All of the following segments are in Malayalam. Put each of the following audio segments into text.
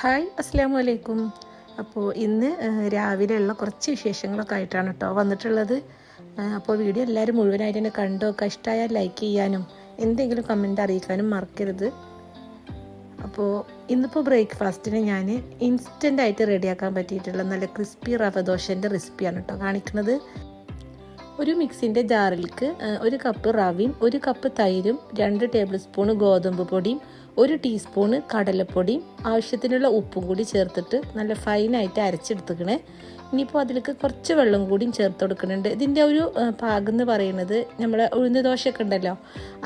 ഹായ് അസ്സലാമു അലൈക്കും. അപ്പോൾ ഇന്ന് രാവിലെയുള്ള കുറച്ച് വിശേഷങ്ങളൊക്കെ ആയിട്ടാണ് കേട്ടോ വന്നിട്ടുള്ളത്. അപ്പോൾ വീഡിയോ എല്ലാവരും മുഴുവനായിട്ട് തന്നെ കണ്ടു നോക്കുക. ഇഷ്ടമായാൽ ലൈക്ക് ചെയ്യാനും എന്തെങ്കിലും കമൻറ്റ് അറിയിക്കാനും മറക്കരുത്. അപ്പോൾ ഇന്നിപ്പോൾ ബ്രേക്ക്ഫാസ്റ്റിന് ഞാൻ ഇൻസ്റ്റൻ്റായിട്ട് റെഡിയാക്കാൻ പറ്റിയിട്ടുള്ള നല്ല ക്രിസ്പി റവ ദോശൻ്റെ റെസിപ്പിയാണ് കേട്ടോ കാണിക്കുന്നത്. ഒരു മിക്സിൻ്റെ ജാറിലേക്ക് 1 കപ്പ് റവയും 1 കപ്പ് തൈരും 2 ടേബിൾ സ്പൂൺ ഗോതമ്പ് പൊടിയും 1 ടീസ്പൂണ് കടലപ്പൊടിയും ആവശ്യത്തിനുള്ള ഉപ്പും കൂടി ചേർത്തിട്ട് നല്ല ഫൈനായിട്ട് അരച്ചെടുത്തുക്കണേ. ഇനിയിപ്പോൾ അതിലേക്ക് കുറച്ച് വെള്ളം കൂടിയും ചേർത്ത് കൊടുക്കുന്നുണ്ട്. ഇതിൻ്റെ ഒരു പാകം എന്ന് പറയുന്നത് നമ്മളെ ഉഴുന്ന് ദോശയൊക്കെ ഉണ്ടല്ലോ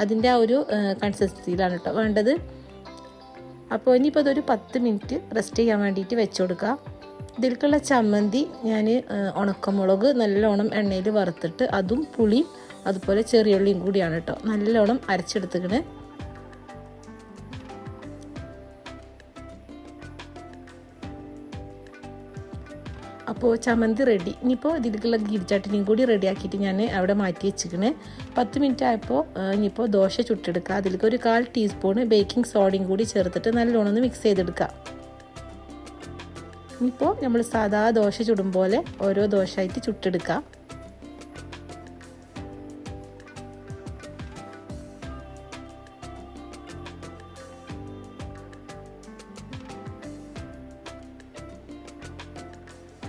അതിൻ്റെ ആ ഒരു കൺസിസ്റ്റൻസിയിലാണ് കേട്ടോ വേണ്ടത്. അപ്പോൾ ഇനിയിപ്പോൾ അതൊരു 10 മിനിറ്റ് റെസ്റ്റ് ചെയ്യാൻ വേണ്ടിയിട്ട് വെച്ച് കൊടുക്കുക. ഇതിലേക്കുള്ള ചമ്മന്തി ഞാൻ ഉണക്കമുളക് നല്ലോണം എണ്ണയിൽ വറുത്തിട്ട് അതും പുളിയും അതുപോലെ ചെറിയുള്ളിയും കൂടിയാണ് കേട്ടോ നല്ലോണം അരച്ചെടുത്തുക്കണേ. അപ്പോൾ ചമ്മന്തി റെഡി. ഇനിയിപ്പോൾ ഇതിലേക്കുള്ള ഗീർച്ചട്ടിനിയും കൂടി റെഡിയാക്കിയിട്ട് ഞാൻ അവിടെ മാറ്റി വെച്ചിക്കണേ. 10 മിനിറ്റ് ആയപ്പോൾ ഇനിയിപ്പോൾ ദോശ ചുട്ടെടുക്കുക. അതിലേക്ക് ഒരു 1/4 ടീസ്പൂണ് ബേക്കിംഗ് സോഡയും കൂടി ചേർത്തിട്ട് നല്ലോണം ഒന്ന് മിക്സ് ചെയ്തെടുക്കുക. ഇനിയിപ്പോൾ നമ്മൾ സാധാ ദോശ ചുടും പോലെ ഓരോ ദോശയായിട്ട് ചുട്ടെടുക്കുക.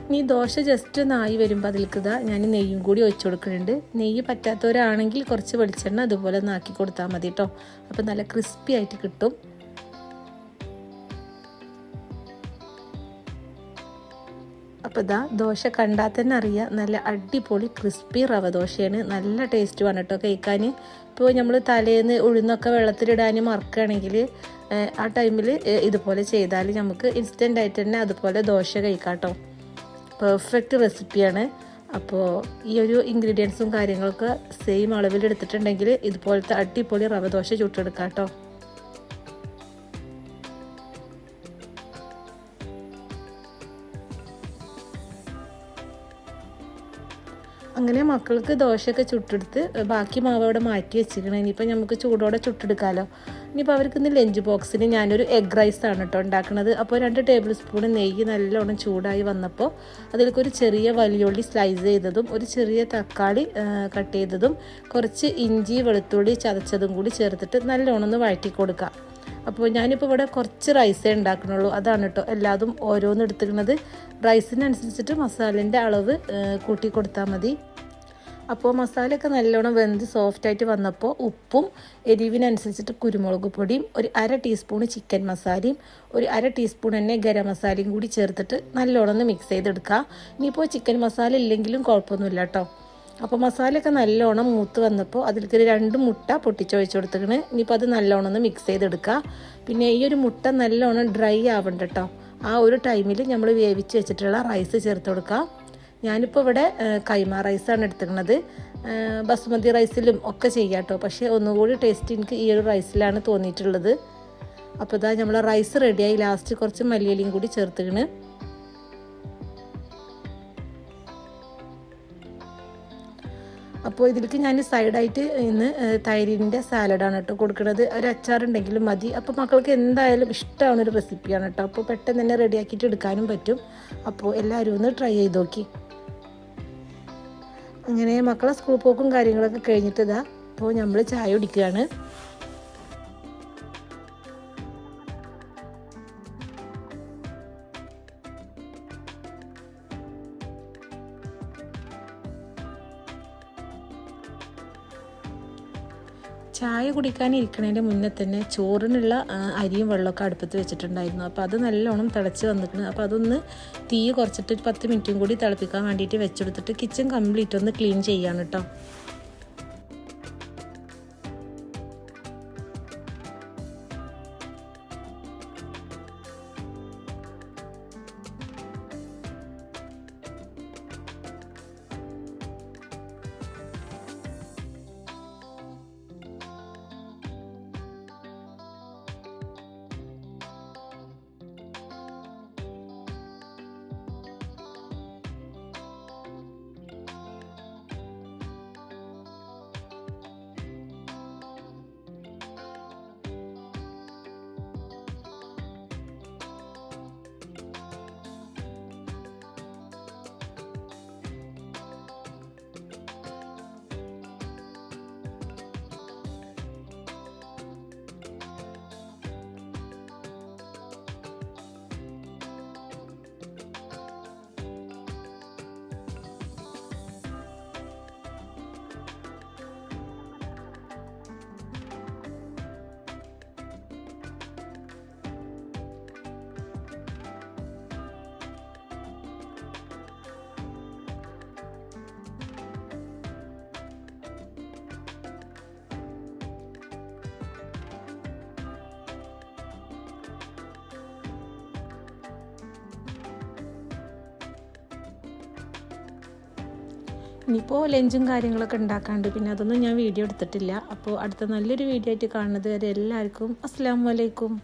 ഇനി ദോശ ജസ്റ്റ് ഒന്നായി വരുമ്പോൾ അതിലേക്ക് ഞാൻ നെയ്യും കൂടി ഒഴിച്ചു കൊടുക്കുന്നുണ്ട്. നെയ്യ് പറ്റാത്തവരാണെങ്കിൽ കുറച്ച് വെളിച്ചെണ്ണ അതുപോലെ ഒന്ന് ആക്കി കൊടുത്താൽ മതി കേട്ടോ. അപ്പോൾ നല്ല ക്രിസ്പി ആയിട്ട് കിട്ടും. അപ്പോൾ ദോശ കണ്ടാൽ തന്നെ അറിയാം നല്ല അടിപൊളി ക്രിസ്പി റവ ദോശയാണ്. നല്ല ടേസ്റ്റുമാണ് കേട്ടോ കഴിക്കാൻ. ഇപ്പോൾ നമ്മൾ തലേന്ന് ഉഴുന്നൊക്കെ വെള്ളത്തിലിടാൻ മറക്കുകയാണെങ്കിൽ ആ ടൈമിൽ ഇതുപോലെ ചെയ്താൽ നമുക്ക് ഇൻസ്റ്റൻ്റായിട്ട് തന്നെ അതുപോലെ ദോശ കഴിക്കാം കേട്ടോ. പെർഫെക്റ്റ് റെസിപ്പിയാണ്. അപ്പോൾ ഈ ഒരു ഇൻഗ്രീഡിയൻസും കാര്യങ്ങളൊക്കെ സെയിം അളവിൽ എടുത്തിട്ടുണ്ടെങ്കിൽ ഇതുപോലത്തെ അടിപൊളി റവ ദോശ ചുട്ടെടുക്കാം കേട്ടോ. അങ്ങനെ മക്കൾക്ക് ദോശയൊക്കെ ചുട്ടെടുത്ത് ബാക്കി മാവ് അവിടെ മാറ്റി വെച്ചിരിക്കണം. ഇനിയിപ്പോൾ നമുക്ക് ചൂടോടെ ചുട്ടെടുക്കാമല്ലോ. ഇനിയിപ്പോൾ അവർക്ക് ഇന്ന് ലഞ്ച് ബോക്സിന് ഞാനൊരു എഗ് റൈസാണ് കേട്ടോ ഉണ്ടാക്കുന്നത്. അപ്പോൾ 2 ടേബിൾ സ്പൂൺ നെയ്യ് നല്ലോണം ചൂടായി വന്നപ്പോൾ അതിലേക്ക് ഒരു ചെറിയ വലിയുള്ളി സ്ലൈസ് ചെയ്തതും ഒരു ചെറിയ തക്കാളി കട്ട് ചെയ്തതും കുറച്ച് ഇഞ്ചി വെളുത്തുള്ളി ചതച്ചതും കൂടി ചേർത്തിട്ട് നല്ലോണം ഒന്ന് വഴറ്റി കൊടുക്കുക. അപ്പോൾ ഞാനിപ്പോൾ ഇവിടെ കുറച്ച് റൈസേ ഉണ്ടാക്കണുള്ളൂ. അതാണ് കേട്ടോ എല്ലാതും ഓരോന്ന് എടുത്തിരുന്നത്. റൈസിനനുസരിച്ചിട്ട് മസാലേൻ്റെ അളവ് കൂട്ടി കൊടുത്താൽ മതി. അപ്പോൾ മസാലയൊക്കെ നല്ലോണം വെന്ത് സോഫ്റ്റായിട്ട് വന്നപ്പോൾ ഉപ്പും എരിവിനനുസരിച്ചിട്ട് കുരുമുളക് പൊടിയും ഒരു 1/2 ടീസ്പൂൺ ചിക്കൻ മസാലയും ഒരു 1/2 ടീസ്പൂൺ തന്നെ ഗരം മസാലയും കൂടി ചേർത്തിട്ട് നല്ലോണം ഒന്ന് മിക്സ് ചെയ്തെടുക്കുക. ഇനിയിപ്പോൾ ചിക്കൻ മസാല ഇല്ലെങ്കിലും കുഴപ്പമൊന്നുമില്ല കേട്ടോ. അപ്പോൾ മസാലയൊക്കെ നല്ലോണം മൂത്ത് വന്നപ്പോൾ അതിലേക്ക് 2 മുട്ട പൊട്ടിച്ചൊഴിച്ച് കൊടുത്തിക്കണ്. ഇനിയിപ്പോൾ അത് നല്ലോണം ഒന്ന് മിക്സ് ചെയ്തെടുക്കുക. പിന്നെ ഈ ഒരു മുട്ട നല്ലോണം ഡ്രൈ ആവണ്ട കേട്ടോ. ആ ഒരു ടൈമിൽ നമ്മൾ വേവിച്ച് വെച്ചിട്ടുള്ള റൈസ് ചേർത്ത് കൊടുക്കുക. ഞാനിപ്പോൾ ഇവിടെ കൈമ റൈസാണ് എടുത്തിരിക്കുന്നത്. ബസുമതി റൈസിലും ഒക്കെ ചെയ്യാം കേട്ടോ. പക്ഷേ ഒന്നുകൂടി ടേസ്റ്റ് എനിക്ക് ഈ ഒരു റൈസിലാണ് തോന്നിയിട്ടുള്ളത്. അപ്പോൾ നമ്മൾ റൈസ് റെഡിയായി. ലാസ്റ്റ് കുറച്ച് മല്ലിയിലയും കൂടി ചേർത്തിക്കണ്. അപ്പോൾ ഇതിലേക്ക് ഞാൻ സൈഡായിട്ട് ഇന്ന് തൈരിൻ്റെ സാലഡാണ് കേട്ടോ കൊടുക്കുന്നത്. ഒരു അച്ചാറുണ്ടെങ്കിലും മതി. അപ്പോൾ മക്കൾക്ക് എന്തായാലും ഇഷ്ടമാവുന്നൊരു റെസിപ്പിയാണ് കേട്ടോ. അപ്പോൾ പെട്ടെന്ന് തന്നെ റെഡിയാക്കിയിട്ട് എടുക്കാനും പറ്റും. അപ്പോൾ എല്ലാവരും ഒന്ന് ട്രൈ ചെയ്ത് നോക്കി. അങ്ങനെ മക്കളെ സ്കൂൾ പോക്കും കാര്യങ്ങളൊക്കെ കഴിഞ്ഞിട്ട് അപ്പോൾ നമ്മൾ ചായ കുടിക്കുകയാണ്. ചായ കുടിക്കാനിരിക്കണതിൻ്റെ മുന്നേ തന്നെ ചോറിനുള്ള അരിയും വെള്ളമൊക്കെ അടുപ്പത്ത് വെച്ചിട്ടുണ്ടായിരുന്നു. അപ്പോൾ അത് നല്ലോണം തിളച്ച് വന്നിട്ടുണ്ട്. അപ്പോൾ അതൊന്ന് തീ കുറച്ചിട്ട് 10 മിനിറ്റും കൂടി തിളപ്പിക്കാൻ വേണ്ടിയിട്ട് വെച്ചെടുത്തിട്ട് കിച്ചൺ കംപ്ലീറ്റ് ഒന്ന് ക്ലീൻ ചെയ്യാണ് കേട്ടോ. ഇനിയിപ്പോൾ ലഞ്ചും കാര്യങ്ങളൊക്കെ ഉണ്ടാക്കാണ്ട്, പിന്നെ അതൊന്നും ഞാൻ വീഡിയോ എടുത്തിട്ടില്ല. അപ്പോൾ അടുത്ത നല്ലൊരു വീഡിയോ ആയിട്ട് കാണുന്നത് വരെ എല്ലാവർക്കും അസ്സലാമു അലൈക്കും.